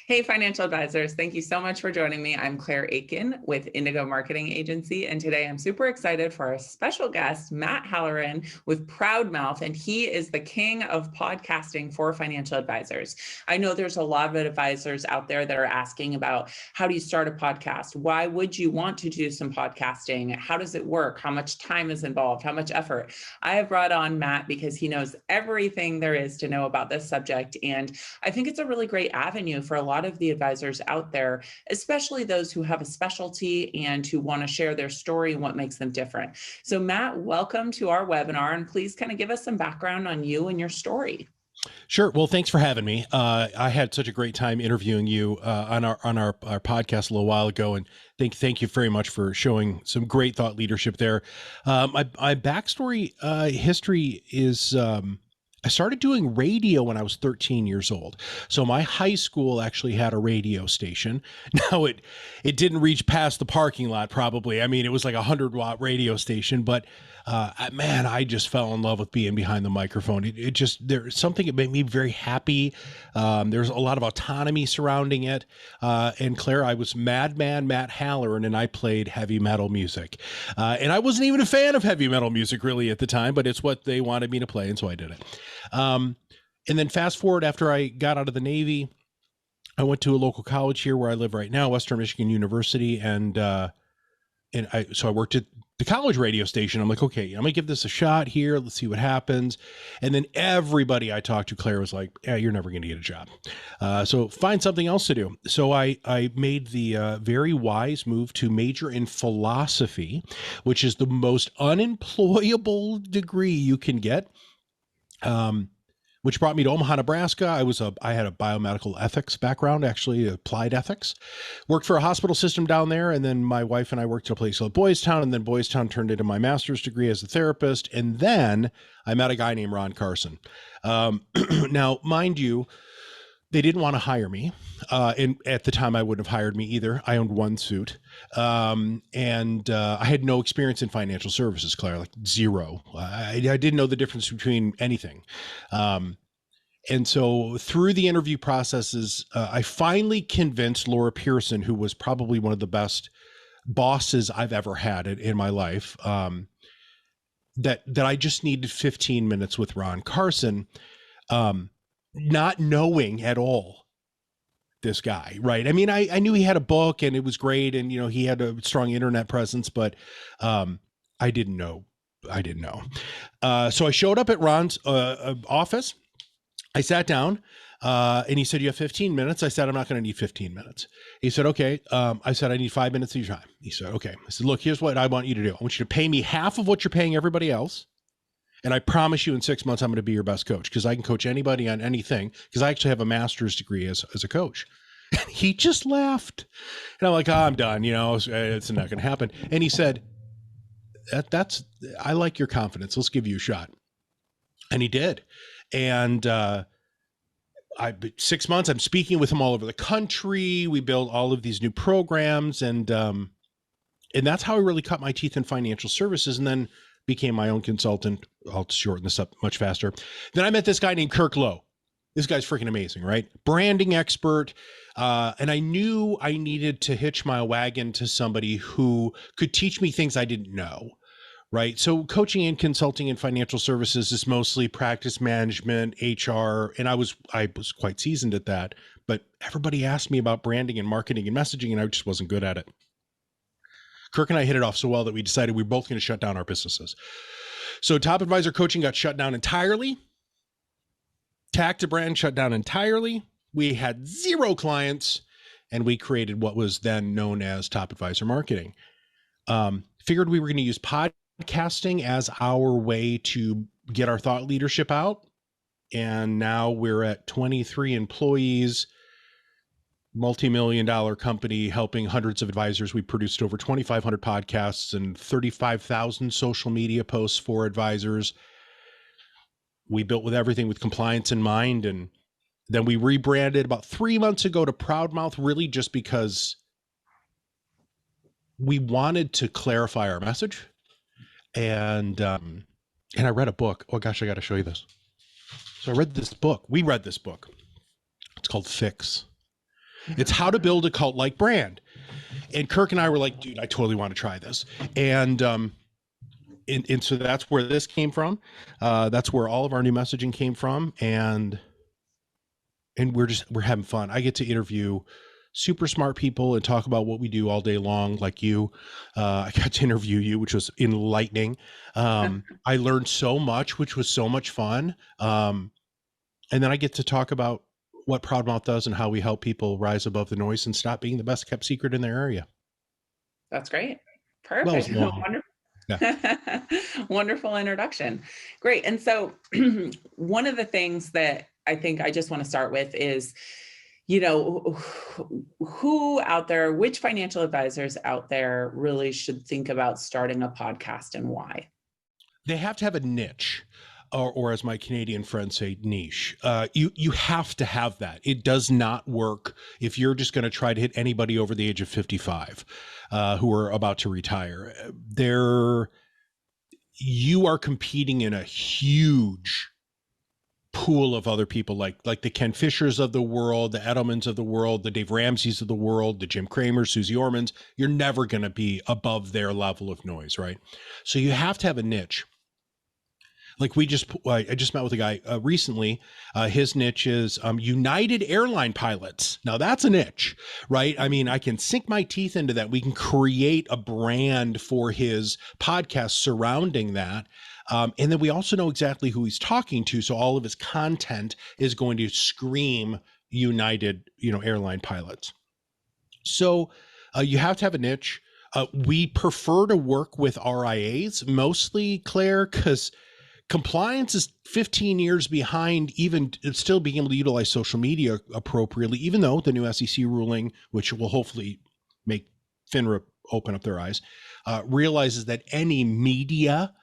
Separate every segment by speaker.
Speaker 1: Hey, financial advisors. Thank you so much for joining me. I'm Claire Akin with Indigo Marketing Agency. And today I'm super excited for our special guest, Matt Halloran with Proudmouth. And he is the king of podcasting for financial advisors. I know there's a lot of advisors out there that are asking about how do you start a podcast? Why would you want to do some podcasting? How does it work? How much time is involved? How much effort? I have brought on Matt because he knows everything there is to know about this subject. And I think it's a really great avenue for a lot of the advisors out there, especially those who have a specialty and who want to share their story and what makes them different. So Matt, welcome to our webinar, and please kind of give us some background on you and your story.
Speaker 2: Sure. Well, thanks for having me. I had such a great time interviewing you on our podcast a little while ago, and thank you very much for showing some great thought leadership there. My backstory history is I started doing radio when I was 13 years old. So my high school actually had a radio station. Now it didn't reach past the parking lot, probably. I mean, it was like 100-watt radio station, but man, I just fell in love with being behind the microphone. It just, there's something that made me very happy. There's a lot of autonomy surrounding it. And Claire, I was Madman Matt Halloran, and I played heavy metal music. And I wasn't even a fan of heavy metal music really at the time, but it's what they wanted me to play, and so I did it. And then fast forward, after I got out of the Navy, I went to a local college here where I live right now, Western Michigan University, and I worked at the college radio station. I'm like, okay, I'm gonna give this a shot here. Let's see what happens. And then everybody I talked to, Claire, was like, yeah, you're never gonna get a job. So find something else to do. So I made the very wise move to major in philosophy, which is the most unemployable degree you can get. Which brought me to Omaha, Nebraska. I had a biomedical ethics background, actually applied ethics. Worked for a hospital system down there, and then my wife and I worked at a place called Boys Town, and then Boys Town turned into my master's degree as a therapist, and then I met a guy named Ron Carson. Now, mind you, they didn't want to hire me. And at the time, I wouldn't have hired me either. I owned one suit. And I had no experience in financial services, Claire, like zero. I didn't know the difference between anything. And so through the interview processes, I finally convinced Laura Pearson, who was probably one of the best bosses I've ever had in my life, that I just needed 15 minutes with Ron Carson, not knowing at all this guy, right? I mean, I knew he had a book and it was great, and he had a strong internet presence, but I didn't know. So I showed up at Ron's office. I sat down, and he said, "You have 15 minutes." I said, "I'm not going to need 15 minutes." He said, "Okay." I said, "I need 5 minutes of your time." He said, "Okay." I said, "Look, here's what I want you to do. I want you to pay me half of what you're paying everybody else. And I promise you in 6 months, I'm going to be your best coach, because I can coach anybody on anything, because I actually have a master's degree as a coach." And he just laughed. And I'm like, "Oh, I'm done. It's not going to happen." And he said, I like your confidence. Let's give you a shot. And he did. And 6 months, I'm speaking with him all over the country. We built all of these new programs. And that's how I really cut my teeth in financial services, and then became my own consultant. I'll shorten this up much faster. Then I met this guy named Kirk Lowe. This guy's freaking amazing, right? Branding expert. And I knew I needed to hitch my wagon to somebody who could teach me things I didn't know, right? So coaching and consulting in financial services is mostly practice management, HR, and I was quite seasoned at that. But everybody asked me about branding and marketing and messaging, and I just wasn't good at it. Kirk and I hit it off so well that we decided we were both going to shut down our businesses. So Top Advisor Coaching got shut down entirely. Tact to Brand shut down entirely. We had 0 clients, and we created what was then known as Top Advisor Marketing. Figured we were going to use podcasting as our way to get our thought leadership out. And now we're at 23 employees, multi-million-dollar company helping hundreds of advisors. We produced over 2,500 podcasts and 35,000 social media posts for advisors. We built with everything with compliance in mind. And then we rebranded about 3 months ago to Proudmouth, really just because we wanted to clarify our message. And I read a book. Oh gosh, I got to show you this. So I read this book. We read this book. It's called Fix. It's how to build a cult-like brand. And Kirk and I were like, dude, I totally want to try this. And so that's where this came from. That's where all of our new messaging came from. And we're having fun. I get to interview super smart people and talk about what we do all day long, like you. I got to interview you, which was enlightening. I learned so much, which was so much fun. And then I get to talk about what Proudmouth does and how we help people rise above the noise and stop being the best kept secret in their area.
Speaker 1: That's great.
Speaker 2: Well, it was
Speaker 1: Perfect.
Speaker 2: long.
Speaker 1: Wonderful.
Speaker 2: Yeah.
Speaker 1: Wonderful introduction. Great. And so one of the things that I think I just want to start with is, who out there, which financial advisors out there really should think about starting a podcast and why?
Speaker 2: They have to have a niche. Or as my Canadian friends say, niche. You have to have that. It does not work if you're just going to try to hit anybody over the age of 55 who are about to retire. You are competing in a huge pool of other people like the Ken Fishers of the world, the Edelmans of the world, the Dave Ramseys of the world, the Jim Cramers, Susie Ormans. You're never going to be above their level of noise, right? So you have to have a niche. Like I just met with a guy recently. His niche is United airline pilots. Now that's a niche, right? I mean, I can sink my teeth into that. We can create a brand for his podcast surrounding that. And then we also know exactly who he's talking to. So all of his content is going to scream United, airline pilots. So you have to have a niche. We prefer to work with RIAs mostly, Claire, because compliance is 15 years behind even still being able to utilize social media appropriately, even though the new SEC ruling, which will hopefully make FINRA open up their eyes, realizes that any media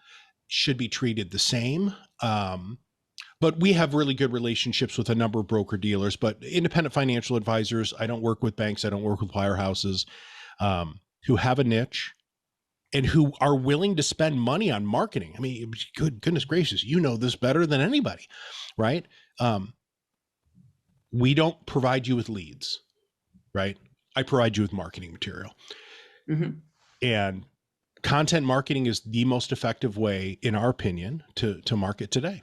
Speaker 2: should be treated the same. But we have really good relationships with a number of broker dealers, but independent financial advisors. I don't work with banks. I don't work with wirehouses who have a niche and who are willing to spend money on marketing. I mean, goodness gracious, you know this better than anybody, right? We don't provide you with leads, right? I provide you with marketing material. Mm-hmm. And content marketing is the most effective way, in our opinion, to market today.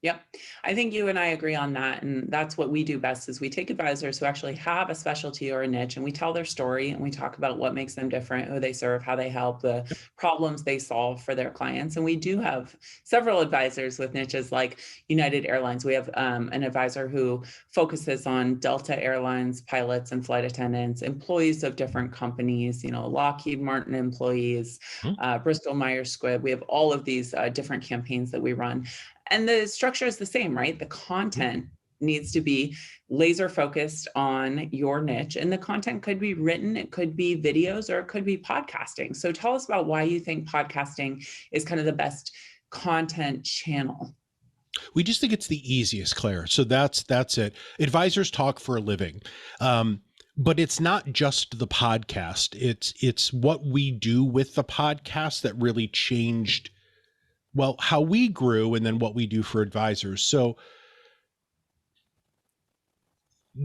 Speaker 1: Yep. I think you and I agree on that. And that's what we do best is we take advisors who actually have a specialty or a niche and we tell their story and we talk about what makes them different, who they serve, how they help, the problems they solve for their clients. And we do have several advisors with niches like United Airlines. We have an advisor who focuses on Delta Airlines pilots and flight attendants, employees of different companies, Lockheed Martin employees, Bristol Myers Squibb. We have all of these different campaigns that we run. And the structure is the same, right? The content needs to be laser focused on your niche. And the content could be written, it could be videos, or it could be podcasting. So tell us about why you think podcasting is kind of the best content channel.
Speaker 2: We just think it's the easiest, Claire. So that's it. Advisors talk for a living. But it's not just the podcast. It's what we do with the podcast that really changed how we grew and then what we do for advisors. So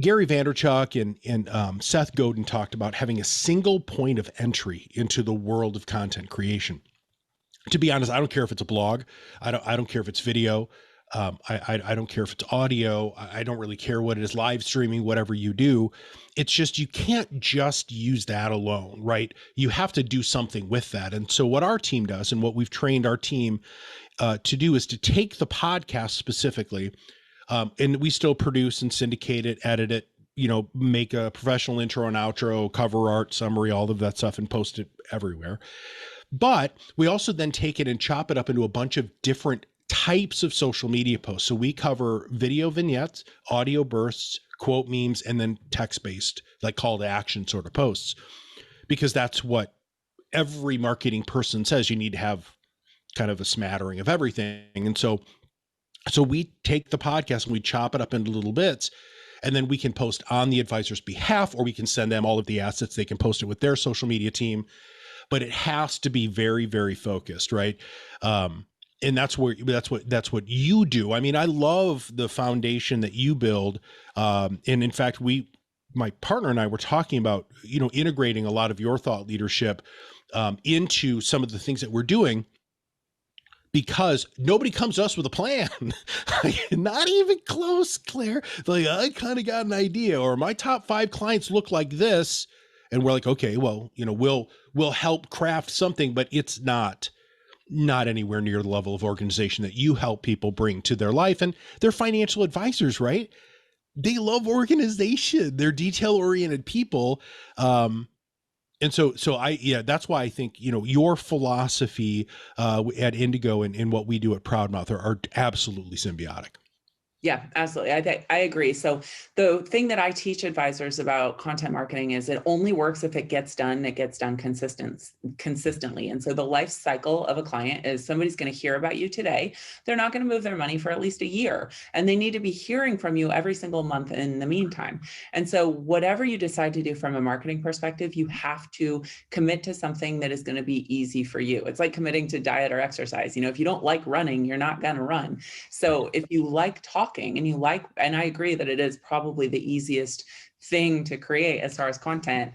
Speaker 2: Gary Vaynerchuk and Seth Godin talked about having a single point of entry into the world of content creation. To be honest, I don't care if it's a blog. I don't care if it's video. I don't care if it's audio. I don't really care what it is, live streaming, whatever you do. It's just, you can't just use that alone, right? You have to do something with that. And so what our team does and what we've trained our team to do is to take the podcast specifically, and we still produce and syndicate it, edit it, make a professional intro and outro, cover art, summary, all of that stuff, and post it everywhere. But we also then take it and chop it up into a bunch of different types of social media posts. So we cover video vignettes, audio bursts, quote memes, and then text-based, like call to action sort of posts, because that's what every marketing person says. You need to have kind of a smattering of everything. And so we take the podcast and we chop it up into little bits, and then we can post on the advisor's behalf, or we can send them all of the assets. They can post it with their social media team, but it has to be very, very focused, right? And that's what you do. I mean, I love the foundation that you build. And in fact, we my partner and I were talking about, integrating a lot of your thought leadership into some of the things that we're doing, because nobody comes to us with a plan. Not even close, Claire. Like, I kind of got an idea, or my top 5 clients look like this. And we're like, okay, well, we'll help craft something, but it's not anywhere near the level of organization that you help people bring to their life. And they're financial advisors, right? They love organization. They're detail-oriented people. And so that's why I think, your philosophy at Indigo and what we do at Proudmouth are absolutely symbiotic.
Speaker 1: Yeah, absolutely. I agree. So the thing that I teach advisors about content marketing is it only works if it gets done consistently. And so the life cycle of a client is somebody's going to hear about you today. They're not going to move their money for at least a year, and they need to be hearing from you every single month in the meantime. And so whatever you decide to do from a marketing perspective, you have to commit to something that is going to be easy for you. It's like committing to diet or exercise. If you don't like running, you're not going to run. So if you like talking and I agree that it is probably the easiest thing to create as far as content,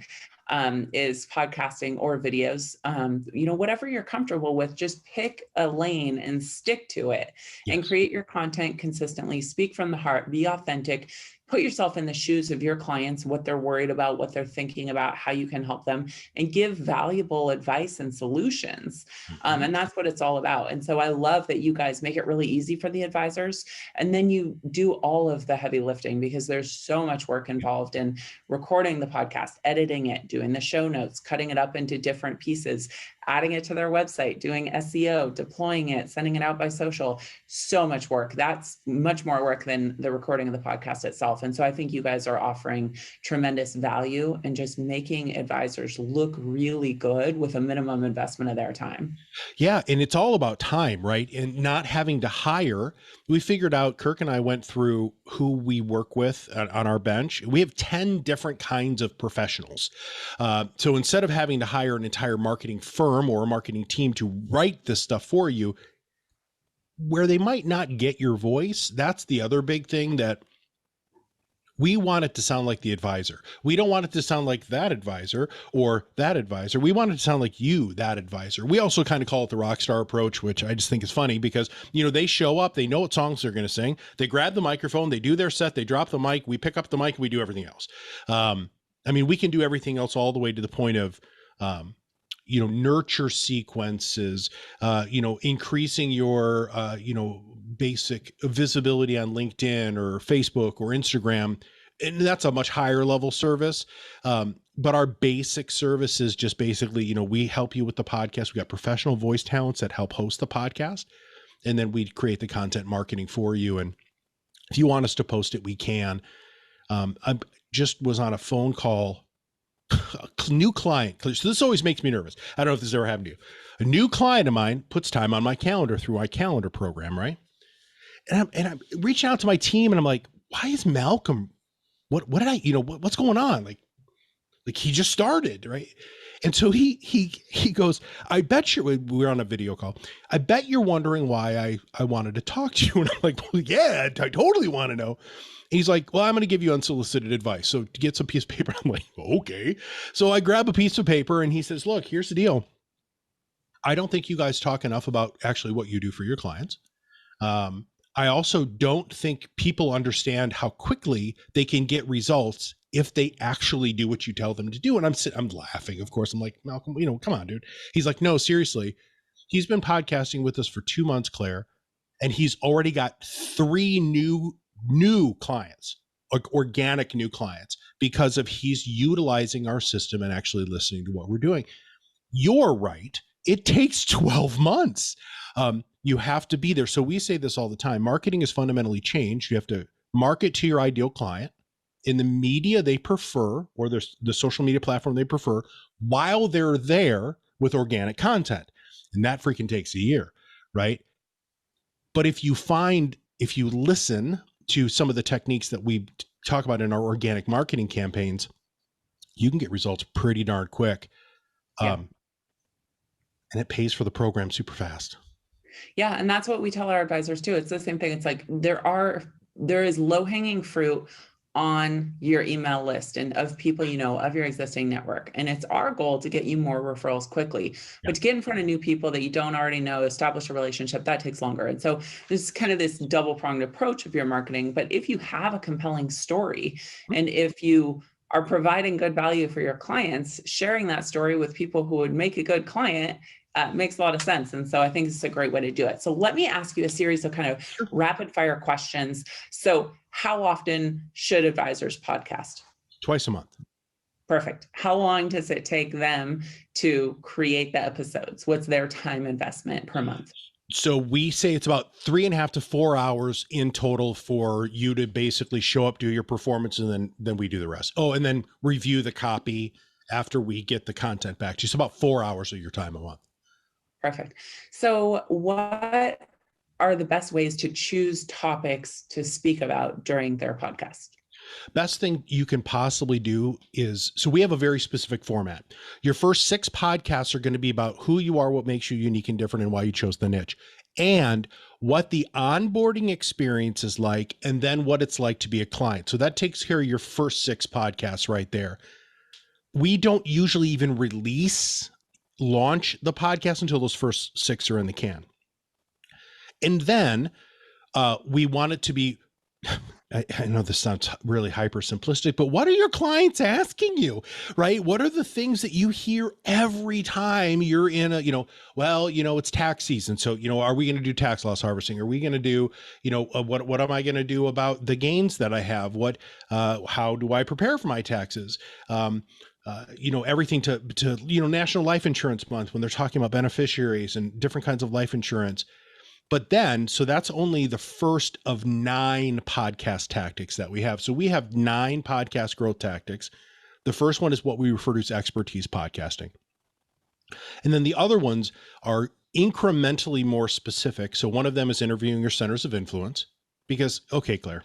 Speaker 1: is podcasting or videos. Whatever you're comfortable with, just pick a lane and stick to it. Yes. And create your content consistently. Speak from the heart, be authentic. Put yourself in the shoes of your clients, what they're worried about, what they're thinking about, how you can help them, and give valuable advice and solutions. And that's what it's all about. And so I love that you guys make it really easy for the advisors. And then you do all of the heavy lifting, because there's so much work involved in recording the podcast, editing it, doing the show notes, cutting it up into different pieces, adding it to their website, doing SEO, deploying it, sending it out by social. So much work. That's much more work than the recording of the podcast itself. And so I think you guys are offering tremendous value and just making advisors look really good with a minimum investment of their time.
Speaker 2: Yeah. And it's all about time, right? And not having to hire. We figured out, Kirk and I went through who we work with on our bench. We have 10 different kinds of professionals. So instead of having to hire an entire marketing firm or a marketing team to write this stuff for you, where they might not get your voice, that's the other big thing, that we want it to sound like the advisor. We don't want it to sound like that advisor or that advisor. We want it to sound like you, that advisor. We also kind of call it the rock star approach, which I just think is funny because, they show up, they know what songs they're going to sing. They grab the microphone, they do their set, they drop the mic, we pick up the mic, we do everything else. We can do everything else all the way to the point of, nurture sequences, increasing your, basic visibility on LinkedIn or Facebook or Instagram. And that's a much higher level service. But our basic service is just basically, we help you with the podcast. We got professional voice talents that help host the podcast. And then we create the content marketing for you. And if you want us to post it, we can. I just was on a phone call, a new client. So this always makes me nervous. I don't know if this ever happened to you. A new client of mine puts time on my calendar through my calendar program, right? And I'm reaching out to my team and I'm like, why is Malcolm, what did I, what's going on? Like he just started, right? And so he goes, I bet we're on a video call. I bet you're wondering why I wanted to talk to you. And I'm like, well, yeah, I totally want to know. And he's like, well, I'm going to give you unsolicited advice. So to get some piece of paper, I'm like, okay. So I grab a piece of paper and he says, look, here's the deal. I don't think you guys talk enough about actually what you do for your clients. I also don't think people understand how quickly they can get results if they actually do what you tell them to do. And I'm laughing, of course. I'm like, Malcolm, come on, dude. He's like, no, seriously. He's been podcasting with us for 2 months, Claire, and he's already got 3 new clients, organic new clients, because of he's utilizing our system and actually listening to what we're doing. You're right. It takes 12 months. You have to be there. So we say this all the time. Marketing is fundamentally changed. You have to market to your ideal client in the media they prefer, or the social media platform they prefer, while they're there with organic content. And that freaking takes a year, right? But if you listen to some of the techniques that we talk about in our organic marketing campaigns, you can get results pretty darn quick. Yeah. And it pays for the program super fast.
Speaker 1: Yeah. And that's what we tell our advisors too. It's the same thing. It's like there is low-hanging fruit on your email list and of people you know, of your existing network. And it's our goal to get you more referrals quickly. But to get in front of new people that you don't already know, establish a relationship, that takes longer. And so this is kind of this double-pronged approach of your marketing. But if you have a compelling story, and if you are providing good value for your clients, sharing that story with people who would make a good client makes a lot of sense. And so I think it's a great way to do it. So let me ask you a series of kind of rapid fire questions. So how often should advisors podcast?
Speaker 2: Twice a month.
Speaker 1: Perfect. How long does it take them to create the episodes? What's their time investment per month?
Speaker 2: So we say it's about 3.5 to 4 hours in total for you to basically show up, do your performance, and then we do the rest. Oh, and then review the copy after we get the content back to you. So about 4 hours of your time a month.
Speaker 1: Perfect. So what are the best ways to choose topics to speak about during their podcast?
Speaker 2: Best thing you can possibly do is, so we have a very specific format. Your first 6 podcasts are going to be about who you are, what makes you unique and different, and why you chose the niche, and what the onboarding experience is like, and then what it's like to be a client. So that takes care of your first 6 podcasts right there. We don't usually even launch the podcast until those first 6 are in the can. And then we want it to be, I know this sounds really hyper simplistic, but what are your clients asking you, right? What are the things that you hear every time you're in a, it's tax season. So, are we going to do tax loss harvesting? Are we going to do, what am I going to do about the gains that I have? How do I prepare for my taxes? Everything to National Life Insurance Month, when they're talking about beneficiaries and different kinds of life insurance. But then, so that's only the first of 9 podcast tactics that we have. So we have 9 podcast growth tactics. The first one is what we refer to as expertise podcasting. And then the other ones are incrementally more specific. So one of them is interviewing your centers of influence, because, okay, Claire,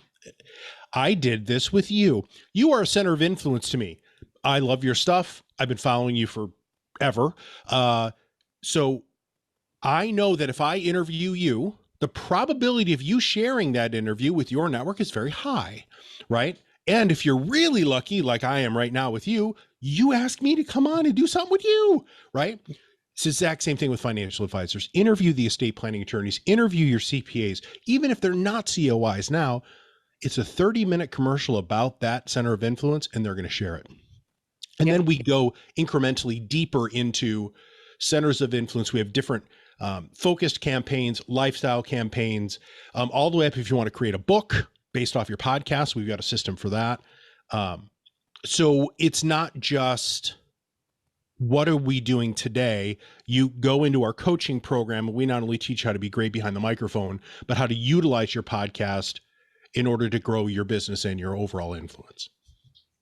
Speaker 2: I did this with you. You are a center of influence to me. I love your stuff. I've been following you forever. So I know that if I interview you, the probability of you sharing that interview with your network is very high, right? And if you're really lucky, like I am right now with you, you ask me to come on and do something with you, right? It's the exact same thing with financial advisors. Interview the estate planning attorneys, interview your CPAs, even if they're not COIs now. It's a 30-minute commercial about that center of influence, and they're going to share it. And then we go incrementally deeper into centers of influence. We have different focused campaigns, lifestyle campaigns, all the way up if you want to create a book based off your podcast. We've got a system for that. So it's not just what are we doing today. You go into our coaching program, and we not only teach how to be great behind the microphone, but how to utilize your podcast in order to grow your business and your overall influence.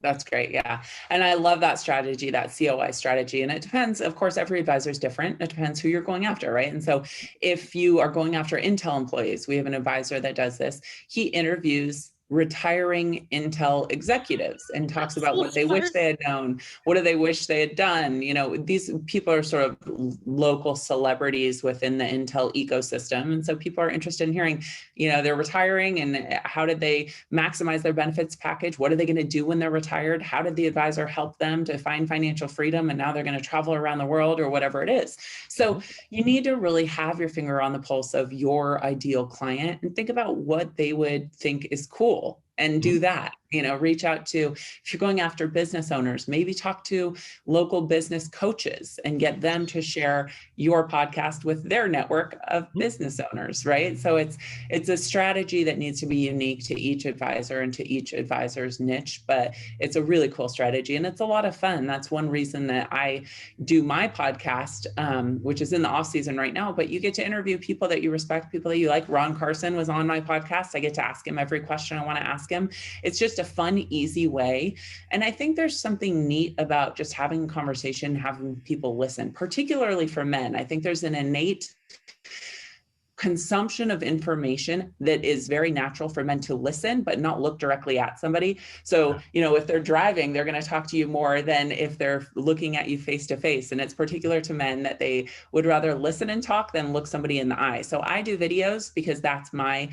Speaker 1: That's great. Yeah. And I love that strategy, that COI strategy. And it depends, of course, every advisor is different. It depends who you're going after, right? And so if you are going after Intel employees, we have an advisor that does this. He interviews retiring Intel executives and talks about what they wish they had known. What do they wish they had done? These people are sort of local celebrities within the Intel ecosystem. And so people are interested in hearing, they're retiring, and how did they maximize their benefits package? What are they going to do when they're retired? How did the advisor help them to find financial freedom? And now they're going to travel around the world, or whatever it is. So you need to really have your finger on the pulse of your ideal client and think about what they would think is cool, and do that. Reach out to, if you're going after business owners, maybe talk to local business coaches and get them to share your podcast with their network of business owners, right? So it's a strategy that needs to be unique to each advisor and to each advisor's niche, but it's a really cool strategy, and it's a lot of fun. That's one reason that I do my podcast, which is in the off season right now, but you get to interview people that you respect, people that you like. Ron Carson was on my podcast. I get to ask him every question I want to ask him. It's just a fun, easy way. And I think there's something neat about just having a conversation, having people listen, particularly for men. I think there's an innate consumption of information that is very natural for men to listen, but not look directly at somebody. So, if they're driving, they're going to talk to you more than if they're looking at you face to face. And it's particular to men that they would rather listen and talk than look somebody in the eye. So I do videos because that's my,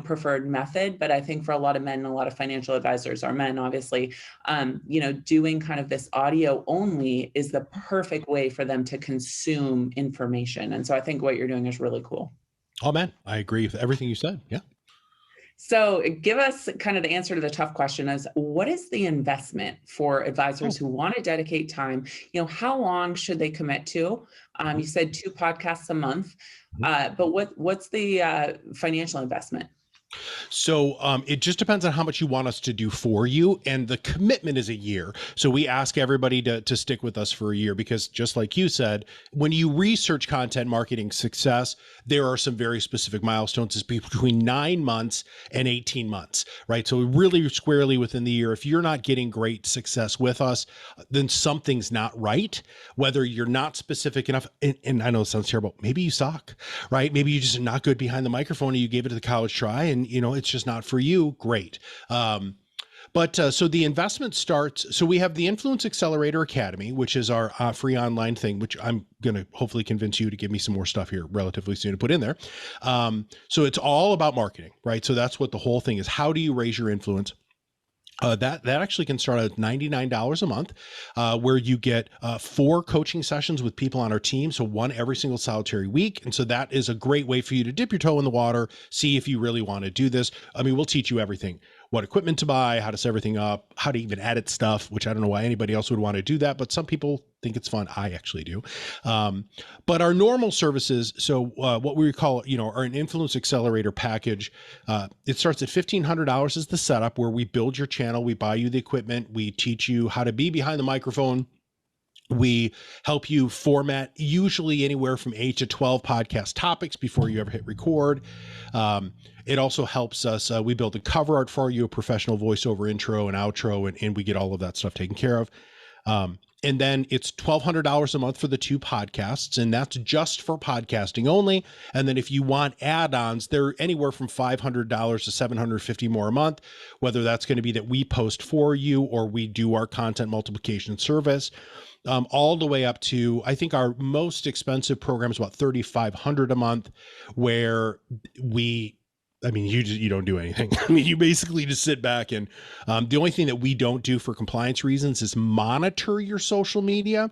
Speaker 1: preferred method. But I think for a lot of men, and a lot of financial advisors are men, obviously, doing kind of this audio only is the perfect way for them to consume information. And so I think what you're doing is really cool.
Speaker 2: Oh man, I agree with everything you said. Yeah.
Speaker 1: So give us kind of the answer to the tough question is, what is the investment for advisors who want to dedicate time? How long should they commit to? You said 2 podcasts a month, but what's the financial investment?
Speaker 2: So it just depends on how much you want us to do for you. And the commitment is a year. So we ask everybody to stick with us for a year, because just like you said, when you research content marketing success, there are some very specific milestones. It's between 9 months and 18 months, right? So really squarely within the year, if you're not getting great success with us, then something's not right. Whether you're not specific enough, and I know it sounds terrible, maybe you suck, right? Maybe you just are not good behind the microphone and you gave it to the college try and it's just not for you. Great. So the investment starts. So we have the Influence Accelerator Academy, which is our free online thing, which I'm going to hopefully convince you to give me some more stuff here relatively soon to put in there. So it's all about marketing, right? So that's what the whole thing is. How do you raise your influence? That actually can start at $99 a month, where you get 4 coaching sessions with people on our team. So 1 every single solitary week. And so that is a great way for you to dip your toe in the water, see if you really want to do this. I mean, we'll teach you everything, what equipment to buy, how to set everything up, how to even edit stuff, which I don't know why anybody else would want to do that, but some people think it's fun. I actually do. But our normal services, so what we call, are an Influence Accelerator package. It starts at $1,500 as the setup, where we build your channel, we buy you the equipment, we teach you how to be behind the microphone. We help you format usually anywhere from 8 to 12 podcast topics before you ever hit record. It also helps us. We build a cover art for you, a professional voiceover intro and outro, and we get all of that stuff taken care of. And then it's $1,200 a month for the 2 podcasts, and that's just for podcasting only. And then if you want add-ons, they're anywhere from $500 to $750 more a month, whether that's going to be that we post for you or we do our content multiplication service. All the way up to, I think our most expensive program is about $3,500 a month, where you don't do anything. I mean, you basically just sit back and the only thing that we don't do for compliance reasons is monitor your social media.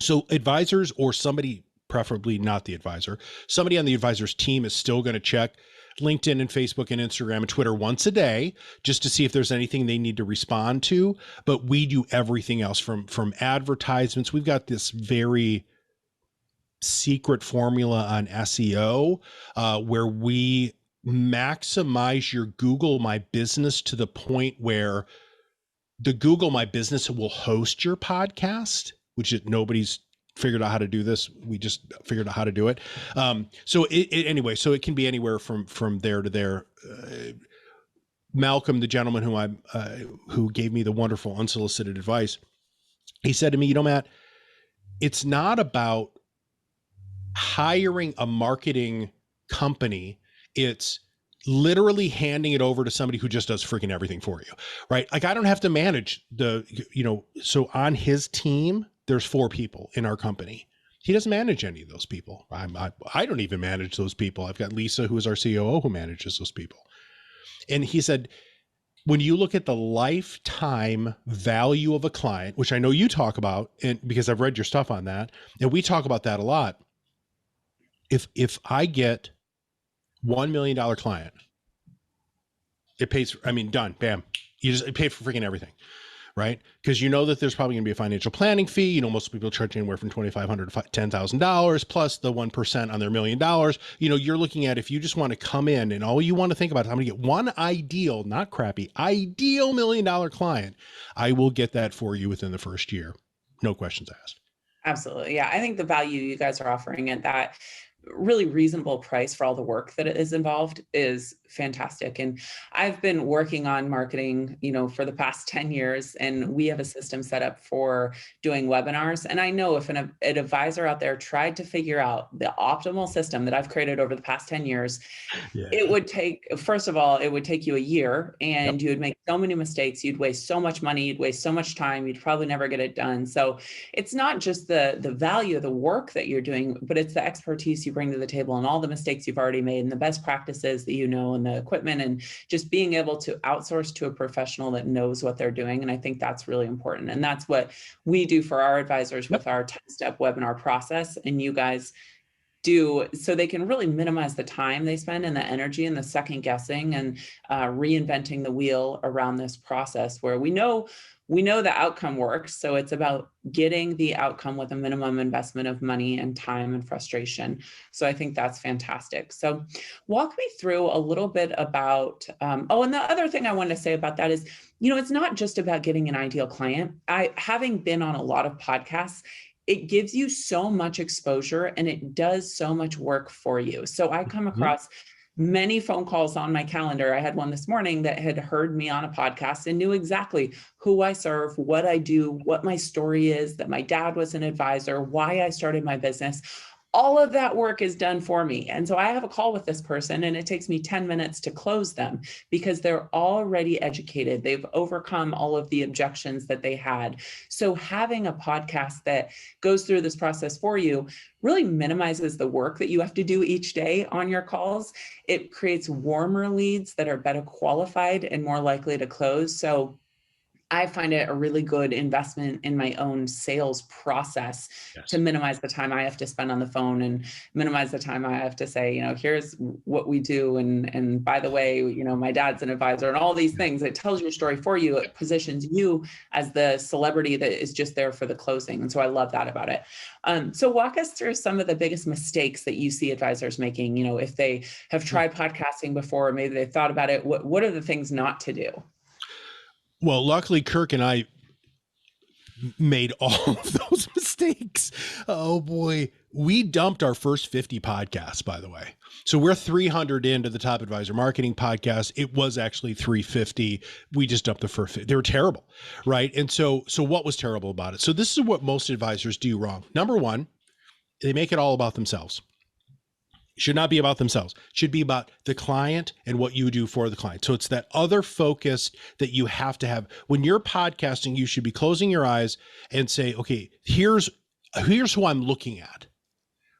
Speaker 2: So advisors or somebody, preferably not the advisor, somebody on the advisor's team is still going to check LinkedIn and Facebook and Instagram and Twitter once a day, just to see if there's anything they need to respond to. But we do everything else from advertisements. We've got this very secret formula on SEO, where we maximize your Google My Business to the point where the Google My Business will host your podcast, which nobody's figured out how to do this. We just figured out how to do it. So it can be anywhere from there to there. Malcolm, the gentleman who gave me the wonderful unsolicited advice, he said to me, Matt, it's not about hiring a marketing company. It's literally handing it over to somebody who just does freaking everything for you, right? Like I don't have to manage so on his team, there's 4 people in our company. He doesn't manage any of those people. I don't even manage those people. I've got Lisa, who is our COO, who manages those people. And he said, when you look at the lifetime value of a client, which I know you talk about, and because I've read your stuff on that, and we talk about that a lot. If I get $1 million client, it pays, done, bam. You pay for freaking everything, right? Because that there's probably going to be a financial planning fee. Most people charge anywhere from $2,500 to $10,000 plus the 1% on their $1 million. You're looking at, if you just want to come in and all you want to think about is I'm going to get one ideal, not crappy, ideal $1 million client, I will get that for you within the first year. No questions asked.
Speaker 1: Absolutely. Yeah. I think the value you guys are offering at that really reasonable price for all the work that is involved is fantastic. And I've been working on marketing, for the past 10 years, and we have a system set up for doing webinars. And I know if an advisor out there tried to figure out the optimal system that I've created over the past 10 years,
Speaker 2: Yeah.
Speaker 1: it would take, first of all, it would take you a year, and
Speaker 2: Yep.
Speaker 1: you would make so many mistakes. You'd waste so much money. You'd waste so much time. You'd probably never get it done. So it's not just the value of the work that you're doing, but it's the expertise you bring to the table and all the mistakes you've already made and the best practices that and the equipment, and just being able to outsource to a professional that knows what they're doing. And I think that's really important. And that's what we do for our advisors with our 10-step webinar process. And you guys do, so they can really minimize the time they spend and the energy and the second guessing and reinventing the wheel around this process, where we know the outcome works. So it's about getting the outcome with a minimum investment of money and time and frustration. So I think that's fantastic. So walk me through a little bit about, and the other thing I wanted to say about that is, it's not just about getting an ideal client. Having been on a lot of podcasts, it gives you so much exposure and it does so much work for you. So I come across many phone calls on my calendar. I had one this morning that had heard me on a podcast and knew exactly who I serve, what I do, what my story is, that my dad was an advisor, why I started my business. All of that work is done for me. And so I have a call with this person and it takes me 10 minutes to close them because they're already educated. They've overcome all of the objections that they had. So having a podcast that goes through this process for you really minimizes the work that you have to do each day on your calls. It creates warmer leads that are better qualified and more likely to close. So I find it a really good investment in my own sales process to minimize the time I have to spend on the phone and minimize the time I have to say, here's what we do. And by the way, my dad's an advisor and all these things. It tells your story for you. It positions you as the celebrity that is just there for the closing. And so I love that about it. So walk us through some of the biggest mistakes that you see advisors making, if they have tried podcasting before, maybe they've thought about it. What are the things not to do?
Speaker 2: Well, luckily, Kirk and I made all of those mistakes. Oh boy. We dumped our first 50 podcasts, by the way. So we're 300 into the Top Advisor Marketing podcast. It was actually 350. We just dumped the first 50. They were terrible, right? And so what was terrible about it? So this is what most advisors do wrong. Number one, they make it all about themselves. Should not be about themselves. It should be about the client and what you do for the client. So it's that other focus that you have to have. When you're podcasting, you should be closing your eyes and say, okay, here's who I'm looking at,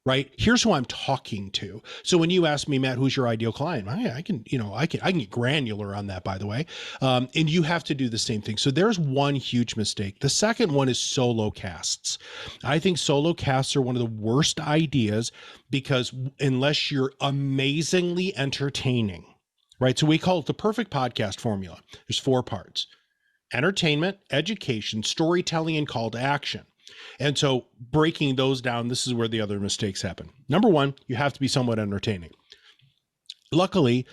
Speaker 2: right? Here's who I'm talking to. So when you ask me, Matt, who's your ideal client? I can get granular on that, by the way. And you have to do the same thing. So there's one huge mistake. The second one is solo casts. I think solo casts are one of the worst ideas because unless you're amazingly entertaining, right? So we call it the perfect podcast formula. There's 4 parts: entertainment, education, storytelling, and call to action. And so breaking those down, this is where the other mistakes happen. Number one, you have to be somewhat entertaining. Luckily,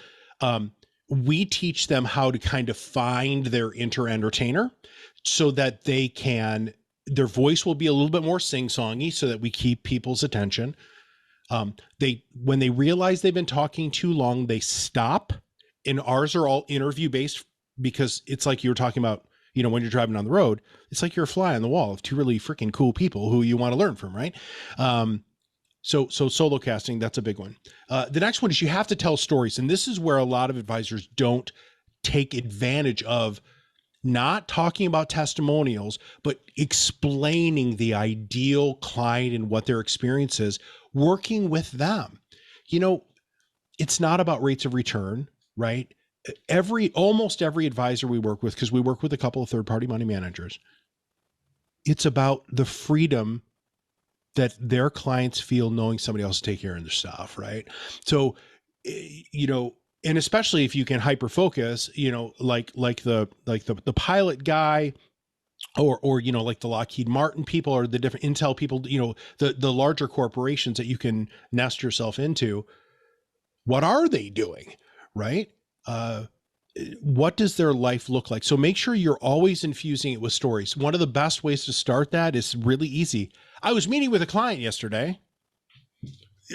Speaker 2: we teach them how to kind of find their entertainer so that their voice will be a little bit more sing-songy so that we keep people's attention. When they realize they've been talking too long, they stop. And ours are all interview based because it's like you were talking about, when you're driving on the road, it's like you're a fly on the wall of 2 really freaking cool people who you want to learn from, right? So solo casting, that's a big one. The next one is you have to tell stories. And this is where a lot of advisors don't take advantage of not talking about testimonials, but explaining the ideal client and what their experience is, working with them. It's not about rates of return, right? Almost every advisor we work with, because we work with a couple of third-party money managers, it's about the freedom that their clients feel knowing somebody else will take care of their stuff, right? So, and especially if you can hyper focus, like the pilot guy, or like the Lockheed Martin people or the different Intel people, the larger corporations that you can nest yourself into. What are they doing, right? What does their life look like? So make sure you're always infusing it with stories. One of the best ways to start that is really easy. I was meeting with a client yesterday.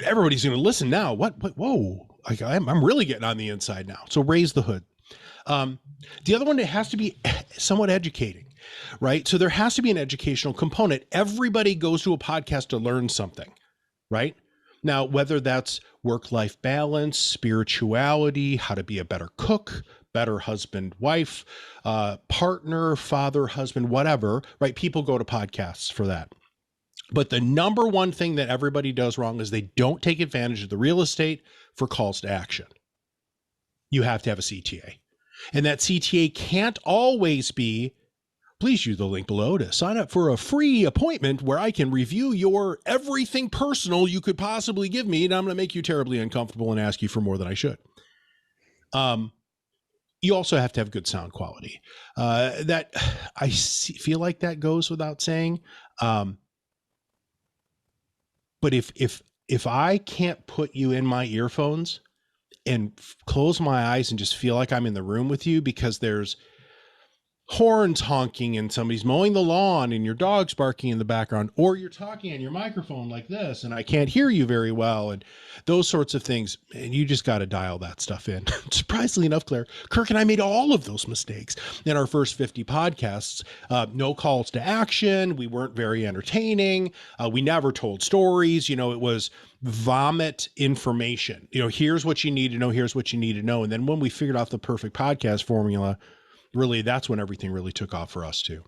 Speaker 2: everybody's going to listen now. What? Whoa. Like I'm really getting on the inside now. So raise the hood. The other one, it has to be somewhat educating, right? So there has to be an educational component. Everybody goes to a podcast to learn something, right? Now, whether that's work-life balance, spirituality, how to be a better cook, better husband, wife, partner, father, husband, whatever, right? People go to podcasts for that. But the number one thing that everybody does wrong is they don't take advantage of the real estate for calls to action. You have to have a CTA. And that CTA can't always be, please use the link below to sign up for a free appointment where I can review your everything personal you could possibly give me, and I'm going to make you terribly uncomfortable and ask you for more than I should. You also have to have good sound quality. That feel like that goes without saying. But if I can't put you in my earphones and close my eyes and just feel like I'm in the room with you because there's horns honking and somebody's mowing the lawn and your dog's barking in the background, or you're talking on your microphone like this and I can't hear you very well, and those sorts of things, and you just got to dial that stuff in. Surprisingly enough, Claire, Kirk and I made all of those mistakes in our first 50 podcasts. No calls to action. We weren't very entertaining. We never told stories. It was vomit information. Here's what you need to know. Here's what you need to know. And then when we figured out the perfect podcast formula, really, that's when everything really took off for us too.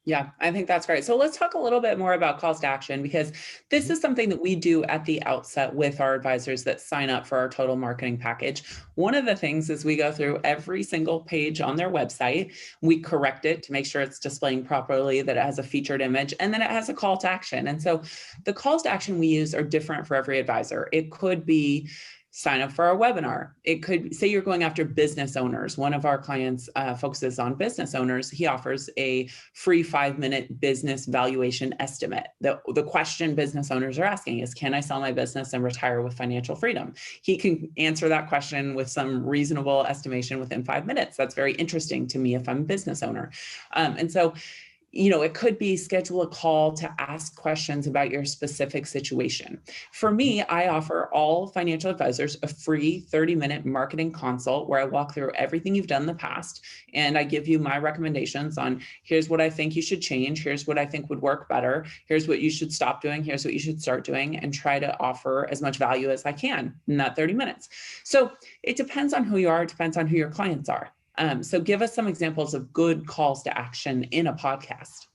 Speaker 1: Yeah, I think that's great. So let's talk a little bit more about calls to action, because this is something that we do at the outset with our advisors that sign up for our total marketing package. One of the things is we go through every single page on their website. We correct it to make sure it's displaying properly, that it has a featured image, and then it has a call to action. And so the calls to action we use are different for every advisor. It could be sign up for our webinar. It could say you're going after business owners. One of our clients focuses on business owners. He offers a free 5-minute business valuation estimate. The question business owners are asking is, can I sell my business and retire with financial freedom? He can answer that question with some reasonable estimation within 5 minutes. That's very interesting to me if I'm a business owner. And so it could be schedule a call to ask questions about your specific situation. For me, I offer all financial advisors a free 30-minute marketing consult where I walk through everything you've done in the past. And I give you my recommendations on, here's what I think you should change. Here's what I think would work better. Here's what you should stop doing. Here's what you should start doing, and try to offer as much value as I can in that 30 minutes. So it depends on who you are. It depends on who your clients are. So give us some examples of good calls to action in a podcast.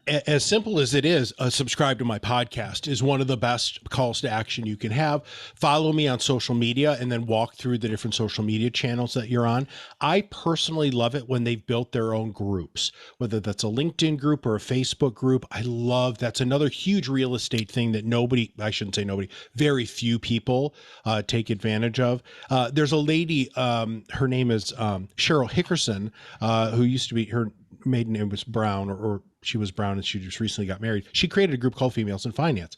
Speaker 2: As simple as it is, subscribe to my podcast is one of the best calls to action you can have. Follow me on social media and then walk through the different social media channels that you're on. I personally love it when they've built their own groups, whether that's a LinkedIn group or a Facebook group. I love that's another huge real estate thing that very few people take advantage of. There's a lady, her name is Cheryl Hickerson, who used to be, her maiden name was Brown, or she was Brown, and she just recently got married. She created a group called Females in Finance.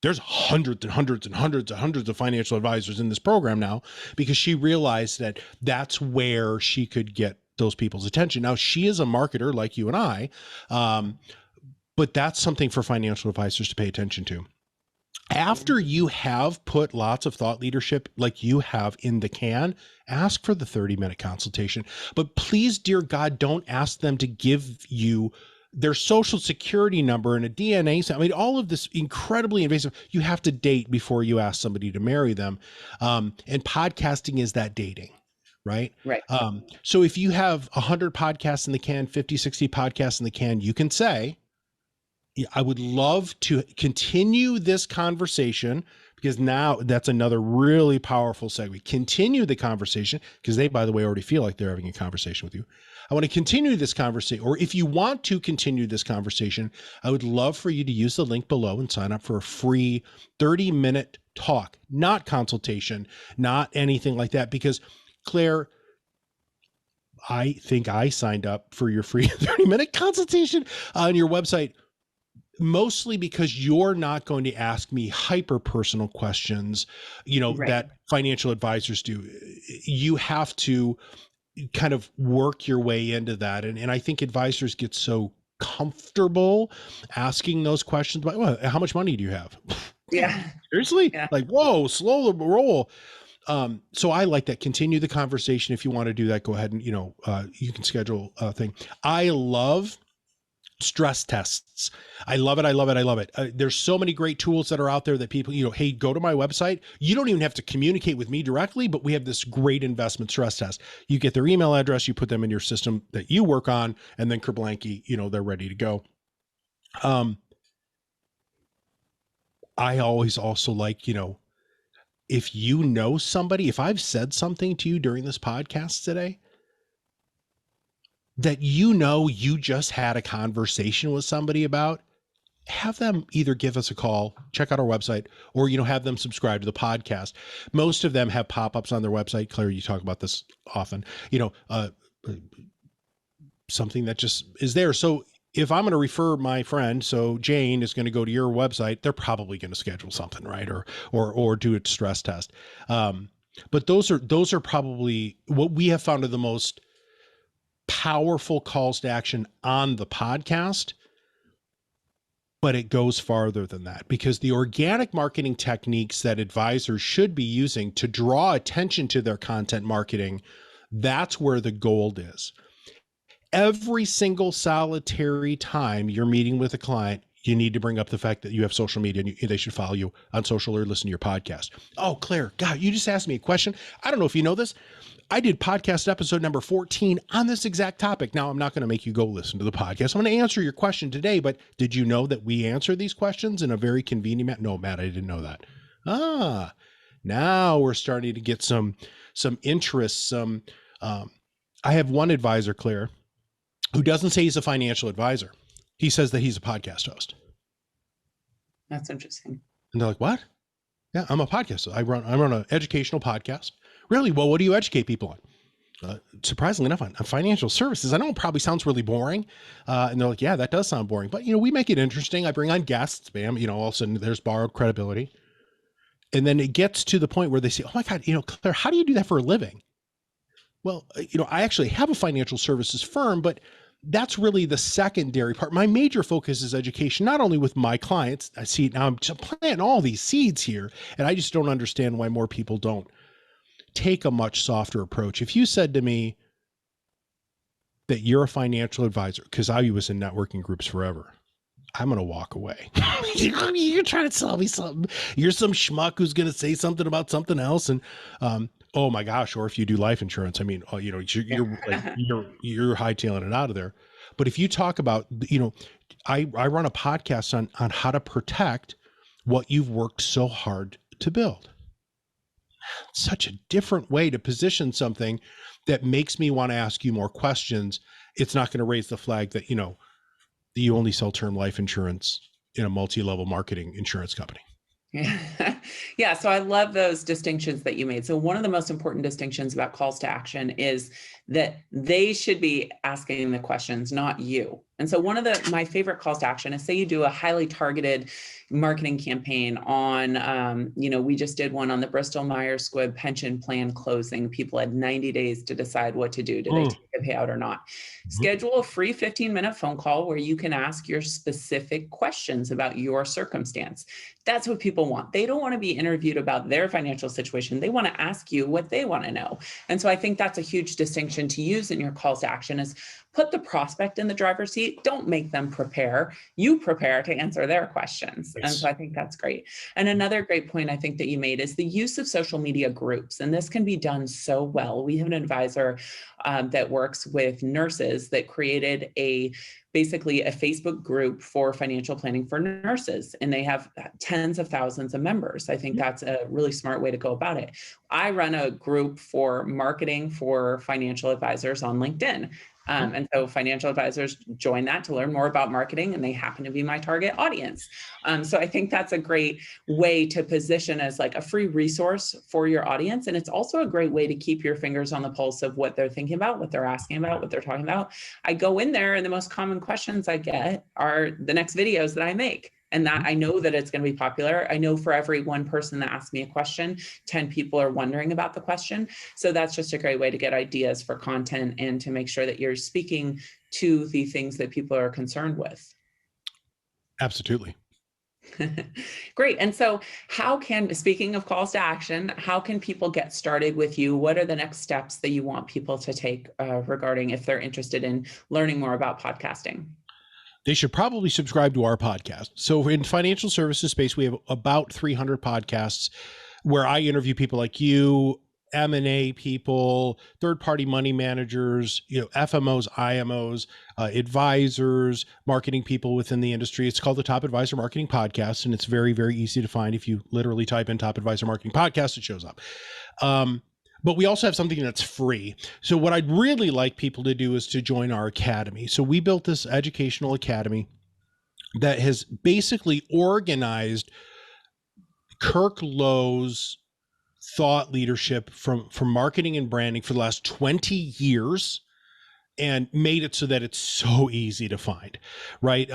Speaker 2: There's hundreds and hundreds and hundreds and hundreds of financial advisors in this program now, because she realized that that's where she could get those people's attention. Now, she is a marketer like you and I, but that's something for financial advisors to pay attention to. After you have put lots of thought leadership like you have in the can, ask for the 30-minute consultation. But please, dear God, don't ask them to give you their social security number and a DNA. I mean, all of this incredibly invasive. You have to date before you ask somebody to marry them. And podcasting is that dating. Right.
Speaker 1: Right.
Speaker 2: So if you have 100 podcasts in the can, 50, 60 podcasts in the can, you can say, I would love to continue this conversation, because now that's another really powerful segue. Continue the conversation, because they, by the way, already feel like they're having a conversation with you. I want to continue this conversation, or if you want to continue this conversation, I would love for you to use the link below and sign up for a free 30-minute talk, not consultation, not anything like that. Because Claire, I think I signed up for your free 30-minute consultation on your website, mostly because you're not going to ask me hyper personal questions, right, that financial advisors do. You have to kind of work your way into that. And I think advisors get so comfortable asking those questions about, well, how much money do you have?
Speaker 1: Yeah.
Speaker 2: Seriously?
Speaker 1: Yeah.
Speaker 2: Like, whoa, slow the roll. So I like that. Continue the conversation. If you want to do that, go ahead and, you can schedule a thing. I love stress tests. I love it. I love it. I love it. There's so many great tools that are out there that people, hey, go to my website. You don't even have to communicate with me directly, but we have this great investment stress test. You get their email address, you put them in your system that you work on, and then Kerblanky, they're ready to go. I always also like, if you know somebody, if I've said something to you during this podcast today that you just had a conversation with somebody about, have them either give us a call, check out our website, or, have them subscribe to the podcast. Most of them have pop-ups on their website. Claire, you talk about this often, something that just is there. So if I'm going to refer my friend, so Jane is going to go to your website, they're probably going to schedule something, right? Or do a stress test. But those are probably what we have found are the most powerful calls to action on the podcast. But it goes farther than that, because the organic marketing techniques that advisors should be using to draw attention to their content marketing, that's where the gold is. Every single solitary time you're meeting with a client, you need to bring up the fact that you have social media and they should follow you on social or listen to your podcast. Oh, Claire, God, you just asked me a question. I don't know if you know this. I did podcast episode number 14 on this exact topic. Now, I'm not going to make you go listen to the podcast. I'm going to answer your question today, but did you know that we answer these questions in a very convenient manner? No, Matt, I didn't know that. Now we're starting to get some interest. I have one advisor, Claire, who doesn't say he's a financial advisor. He says that he's a podcast host.
Speaker 1: That's interesting.
Speaker 2: And they're like, what? Yeah, I'm a podcast host. I run an educational podcast. Really? Well, what do you educate people on? Surprisingly enough, on financial services. I know it probably sounds really boring. And they're like, yeah, that does sound boring. But, we make it interesting. I bring on guests, bam, all of a sudden there's borrowed credibility. And then it gets to the point where they say, oh my God, Claire, how do you do that for a living? Well, I actually have a financial services firm, but that's really the secondary part. My major focus is education, not only with my clients. I see now I'm just planting all these seeds here, and I just don't understand why more people don't take a much softer approach. If you said to me that you're a financial advisor, because I was in networking groups forever, I'm going to walk away. You're trying to sell me something. You're some schmuck who's going to say something about something else. And, oh my gosh. Or if you do life insurance, I mean, you're hightailing it out of there. But if you talk about, I run a podcast on how to protect what you've worked so hard to build. Such a different way to position something that makes me want to ask you more questions. It's not going to raise the flag that, you only sell term life insurance in a multi-level marketing insurance company.
Speaker 1: Yeah. So I love those distinctions that you made. So one of the most important distinctions about calls to action is that they should be asking the questions, not you. And so one of my favorite calls to action is, say you do a highly targeted marketing campaign on, we just did one on the Bristol Myers Squibb pension plan closing. People had 90 days to decide what to do. Do they take a payout or not? Schedule a free 15-minute phone call where you can ask your specific questions about your circumstance. That's what people want. They don't want to be interviewed about their financial situation. They want to ask you what they want to know. And so I think that's a huge distinction to use in your calls to action, is put the prospect in the driver's seat. Don't make them prepare. You prepare to answer their questions. Yes. And so I think that's great. And another great point I think that you made is the use of social media groups. And this can be done so well. We have an advisor that works with nurses that created basically a Facebook group for financial planning for nurses. And they have tens of thousands of members. I think that's a really smart way to go about it. I run a group for marketing for financial advisors on LinkedIn. And so financial advisors join that to learn more about marketing, and they happen to be my target audience. So I think that's a great way to position as like a free resource for your audience. And it's also a great way to keep your fingers on the pulse of what they're thinking about, what they're asking about, what they're talking about. I go in there and the most common questions I get are the next videos that I make. And that I know that it's going to be popular. I know for every one person that asks me a question, 10 people are wondering about the question. So that's just a great way to get ideas for content and to make sure that you're speaking to the things that people are concerned with.
Speaker 2: Absolutely.
Speaker 1: Great. And so speaking of calls to action, how can people get started with you? What are the next steps that you want people to take regarding if they're interested in learning more about podcasting?
Speaker 2: They should probably subscribe to our podcast. So in financial services space, we have about 300 podcasts where I interview people like you, M&A people, third-party money managers, FMOs, IMOs, advisors, marketing people within the industry. It's called the Top Advisor Marketing Podcast, and it's very, very easy to find. If you literally type in Top Advisor Marketing Podcast, it shows up. But we also have something that's free. So what I'd really like people to do is to join our academy. So we built this educational academy that has basically organized Kirk Lowe's thought leadership from marketing and branding for the last 20 years and made it so that it's so easy to find, right?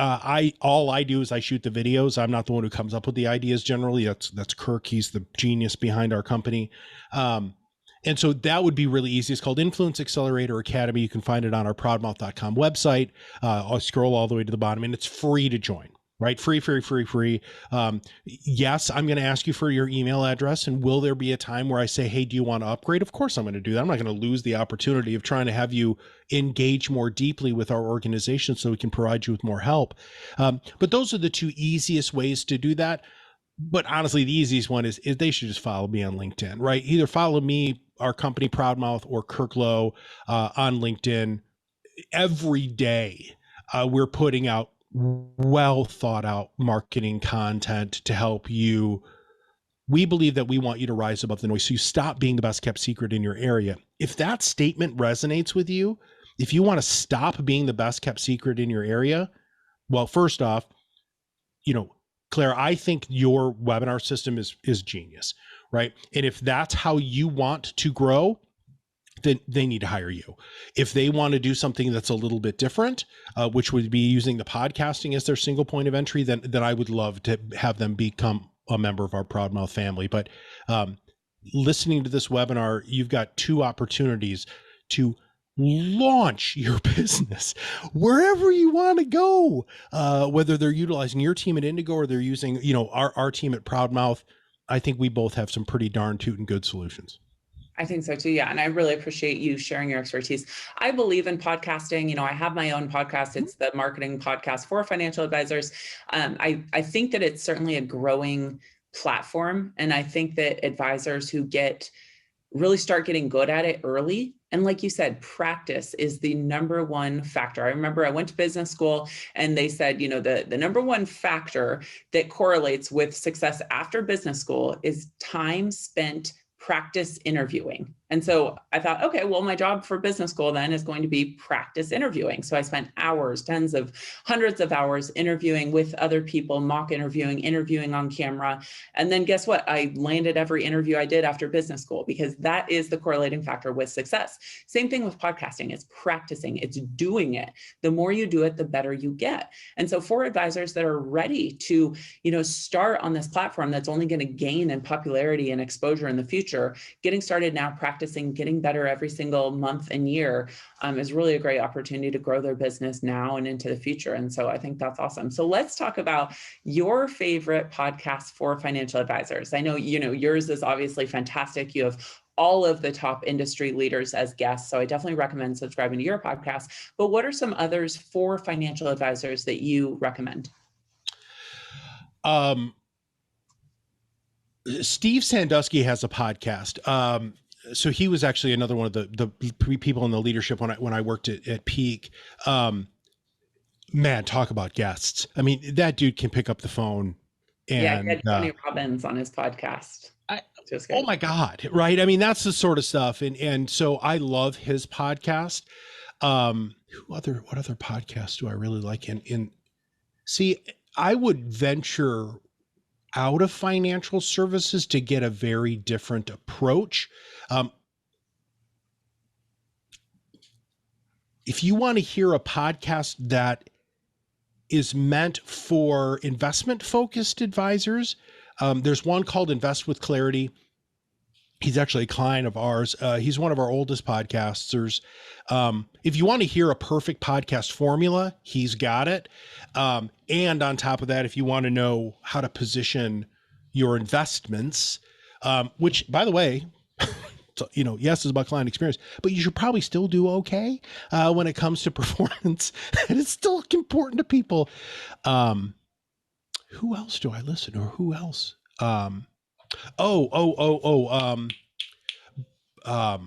Speaker 2: All I do is I shoot the videos. I'm not the one who comes up with the ideas generally. That's Kirk. He's the genius behind our company. And so that would be really easy. It's called Influence Accelerator Academy. You can find it on our proudmouth.com website. I'll scroll all the way to the bottom, and it's free to join, right? Free. Yes, I'm going to ask you for your email address. And will there be a time where I say, hey, do you want to upgrade? Of course I'm going to do that. I'm not going to lose the opportunity of trying to have you engage more deeply with our organization so we can provide you with more help. But those are the two easiest ways to do that. But honestly, the easiest one is they should just follow me on LinkedIn, right? Either follow me, our company Proudmouth, or Kirk Lowe on LinkedIn. Every day we're putting out well thought out marketing content to help you. We believe that we want you to rise above the noise, so you stop being the best kept secret in your area. If that statement resonates with you, if you want to stop being the best kept secret in your area, well, first off, Claire, I think your webinar system is genius, right? And if that's how you want to grow, then they need to hire you. If they want to do something that's a little bit different, which would be using the podcasting as their single point of entry, then I would love to have them become a member of our Proudmouth family. But listening to this webinar, you've got two opportunities to launch your business wherever you want to go, whether they're utilizing your team at Indigo or they're using, our team at Proudmouth. I think we both have some pretty darn tootin' good solutions.
Speaker 1: I think so too. Yeah. And I really appreciate you sharing your expertise. I believe in podcasting. I have my own podcast. It's the marketing podcast for financial advisors. I think that it's certainly a growing platform. And I think that advisors who really start getting good at it early. And like you said, practice is the number one factor. I remember I went to business school and they said, the number one factor that correlates with success after business school is time spent practice interviewing. And so I thought, okay, well, my job for business school then is going to be practice interviewing. So I spent hours, hundreds of hours interviewing with other people, mock interviewing on camera. And then guess what? I landed every interview I did after business school because that is the correlating factor with success. Same thing with podcasting. It's practicing, it's doing it. The more you do it, the better you get. And so for advisors that are ready to, start on this platform that's only going to gain in popularity and exposure in the future, getting started now, practicing, getting better every single month and year is really a great opportunity to grow their business now and into the future. And so I think that's awesome. So let's talk about your favorite podcast for financial advisors. I know, yours is obviously fantastic. You have all of the top industry leaders as guests. So I definitely recommend subscribing to your podcast. But what are some others for financial advisors that you recommend?
Speaker 2: Steve Sandusky has a podcast. So he was actually another one of the people in the leadership when I worked at Peak. Man, talk about guests. I mean, that dude can pick up the phone. And,
Speaker 1: he had Tony Robbins on his podcast.
Speaker 2: Oh my God. Right. I mean, that's the sort of stuff. And so I love his podcast. What other podcasts do I really like? See, I would venture out of financial services to get a very different approach. If you want to hear a podcast that is meant for investment focused advisors, there's one called Invest with Clarity. He's actually a client of ours. He's one of our oldest podcasters. If you want to hear a perfect podcast formula, he's got it. And on top of that, if you want to know how to position your investments, which, by the way, so, yes, it's about client experience, but you should probably still do okay when it comes to performance. And it's still important to people. Who else do I listen to? Or who else? Oh, oh, oh, oh.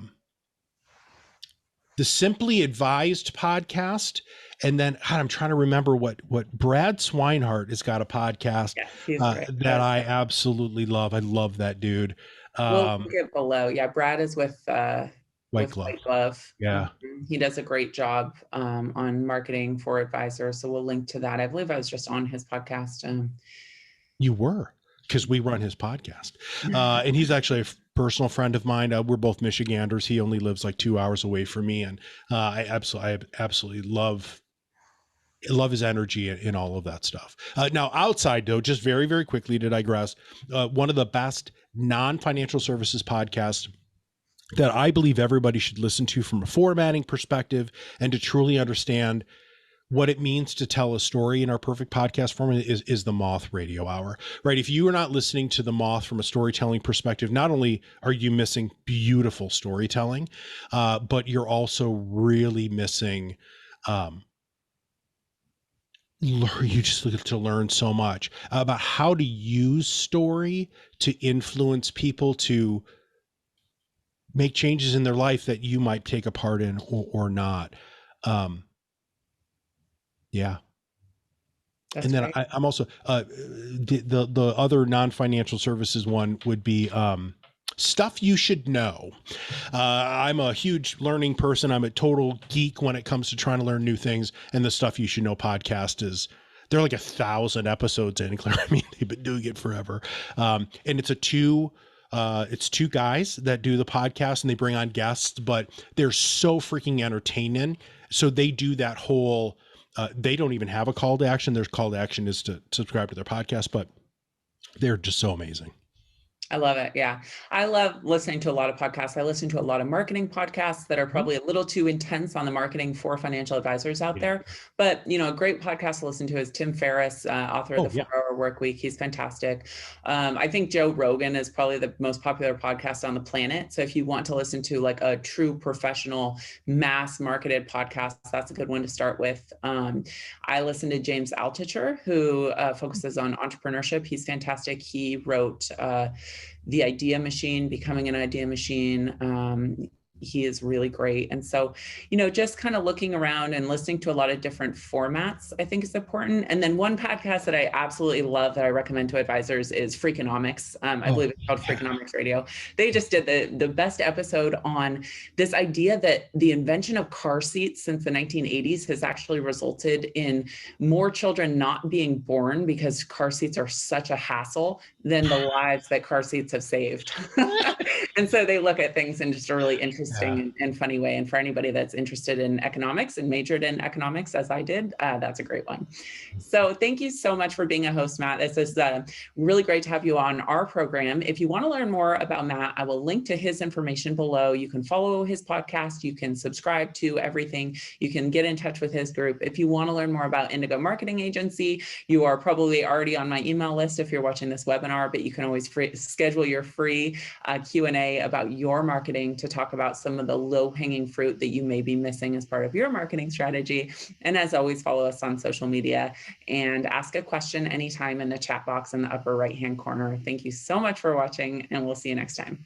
Speaker 2: The Simply Advised podcast. And then God, I'm trying to remember what Brad Swinehart has got a podcast
Speaker 1: Yes, he's great.
Speaker 2: that I absolutely love. I love that dude.
Speaker 1: We'll link it below. Yeah, Brad is with
Speaker 2: White Glove.
Speaker 1: White Glove.
Speaker 2: Yeah.
Speaker 1: He does a great job on marketing for advisors. So we'll link to that. I believe I was just on his podcast.
Speaker 2: You were, because we run his podcast. And he's actually a personal friend of mine. We're both Michiganders. He only lives like 2 hours away from me. And I absolutely love his energy in all of that stuff. Now, outside though, just very, very quickly to digress, one of the best non-financial services podcasts that I believe everybody should listen to from a formatting perspective and to truly understand what it means to tell a story in our perfect podcast format is the Moth Radio Hour, right? If you are not listening to the Moth from a storytelling perspective, not only are you missing beautiful storytelling, but you're also really missing, you just get to learn so much about how to use story to influence people to make changes in their life that you might take a part in or not. Yeah.
Speaker 1: That's
Speaker 2: and then
Speaker 1: great.
Speaker 2: I'm also the other non-financial services one would be stuff you should know. I'm a huge learning person. I'm a total geek when it comes to trying to learn new things. And the Stuff You Should Know podcast they're like 1,000 episodes in, Claire. I mean, they've been doing it forever. And it's two guys that do the podcast and they bring on guests, but they're so freaking entertaining. So they do that whole, they don't even have a call to action. Their call to action is to subscribe to their podcast, but they're just so amazing.
Speaker 1: I love it. Yeah. I love listening to a lot of podcasts. I listen to a lot of marketing podcasts that are probably a little too intense on the marketing for financial advisors out there. But, a great podcast to listen to is Tim Ferriss, author of the 4-Hour Work Week. He's fantastic. I think Joe Rogan is probably the most popular podcast on the planet. So if you want to listen to like a true professional mass marketed podcast, that's a good one to start with. I listen to James Altucher, who focuses on entrepreneurship. He's fantastic. He wrote The Idea Machine, Becoming an Idea Machine. He is really great. And so, just kind of looking around and listening to a lot of different formats, I think is important. And then one podcast that I absolutely love that I recommend to advisors is Freakonomics. I believe it's called Freakonomics Radio. They just did the best episode on this idea that the invention of car seats since the 1980s has actually resulted in more children not being born because car seats are such a hassle than the lives that car seats have saved. And so they look at things in just a really interesting and funny way. And for anybody that's interested in economics and majored in economics, as I did, that's a great one. So thank you so much for being a host, Matt. This is really great to have you on our program. If you want to learn more about Matt, I will link to his information below. You can follow his podcast. You can subscribe to everything. You can get in touch with his group. If you want to learn more about Indigo Marketing Agency, you are probably already on my email list if you're watching this webinar, but you can always schedule your free Q&A about your marketing to talk about some of the low-hanging fruit that you may be missing as part of your marketing strategy. And as always, follow us on social media and ask a question anytime in the chat box in the upper right-hand corner. Thank you so much for watching, and we'll see you next time.